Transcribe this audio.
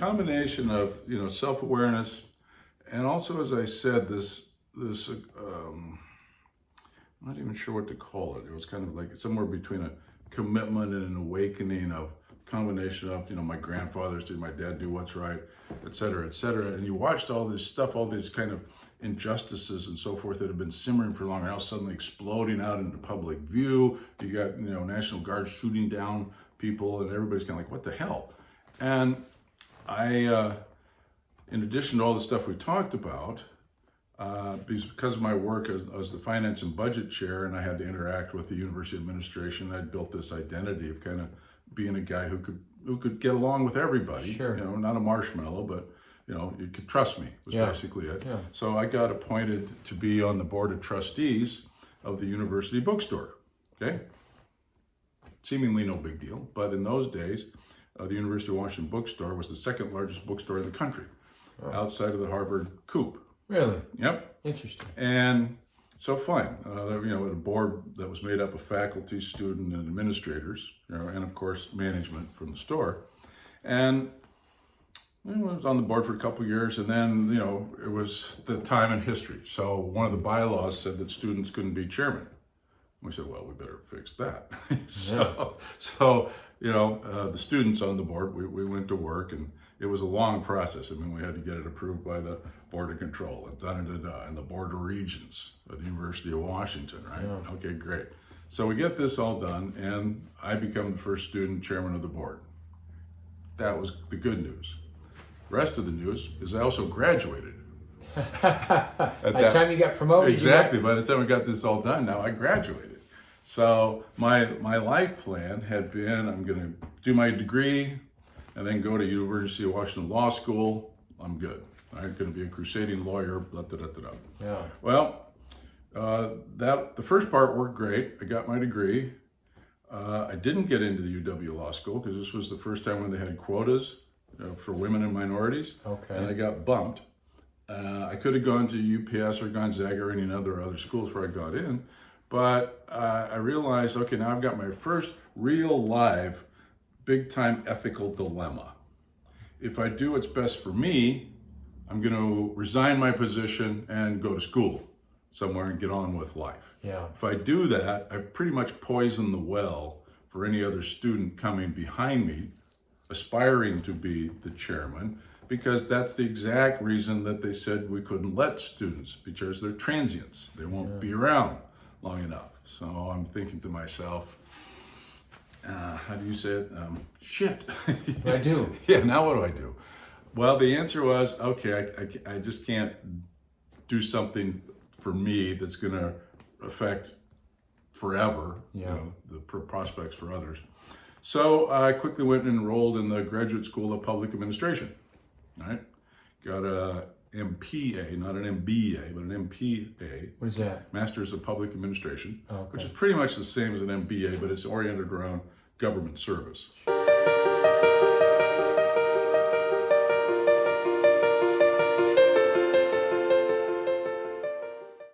combination of, self-awareness, and also, as I said, this I'm not even sure what to call it. It was kind of like somewhere between a commitment and an awakening of combination of, my grandfathers did, my dad do what's right, et cetera, et cetera. And you watched all this stuff, all these kind of injustices and so forth that have been simmering for long, and now suddenly exploding out into public view. You got, National Guard shooting down people, and everybody's kind of like, what the hell? And I, in addition to all the stuff we talked about, because of my work as the finance and budget chair, and I had to interact with the university administration, I'd built this identity of kind of being a guy who could get along with everybody. Sure. Not a marshmallow, but you could trust me, was basically it. Yeah. So I got appointed to be on the board of trustees of the university bookstore. Okay, seemingly no big deal, but in those days, the University of Washington bookstore was the second largest bookstore in the country, outside of the Harvard Coop. Really? Yep. Interesting. And so fine, a board that was made up of faculty, student, and administrators, and of course management from the store. And I was on the board for a couple of years, and then it was the time in history. So one of the bylaws said that students couldn't be chairman. We said, well, we better fix that. So the students on the board, we went to work, and it was a long process. I mean, we had to get it approved by the Board of Control, and the Board of Regents at the University of Washington, right? Yeah. Okay, great. So we get this all done, and I become the first student chairman of the board. That was the good news. The rest of the news is I also graduated. By the time you got promoted. Exactly. By the time we got this all done, now I graduated. So my life plan had been, I'm going to do my degree and then go to University of Washington Law School. I'm good. I'm going to be a crusading lawyer. Blah, blah, blah, blah. Yeah. Well, the first part worked great. I got my degree. I didn't get into the UW Law School because this was the first time when they had quotas for women and minorities. Okay. And I got bumped. I could have gone to UPS or Gonzaga or any other schools where I got in, but I realized, okay, now I've got my first real live big time ethical dilemma. If I do what's best for me, I'm going to resign my position and go to school somewhere and get on with life. Yeah. If I do that, I've pretty much poisoned the well for any other student coming behind me, aspiring to be the chairman, because that's the exact reason that they said we couldn't let students, because they're transients. They won't be around long enough. So I'm thinking to myself, how do you say it? Shit. I do. Yeah, now what do I do? Well, the answer was, okay, I just can't do something for me that's going to affect forever, the prospects for others. So I quickly went and enrolled in the Graduate School of Public Administration. All right, got a MPA, not an MBA, but an MPA. What is that? Masters of Public Administration, Okay. which is pretty much the same as an MBA, but it's oriented around government service.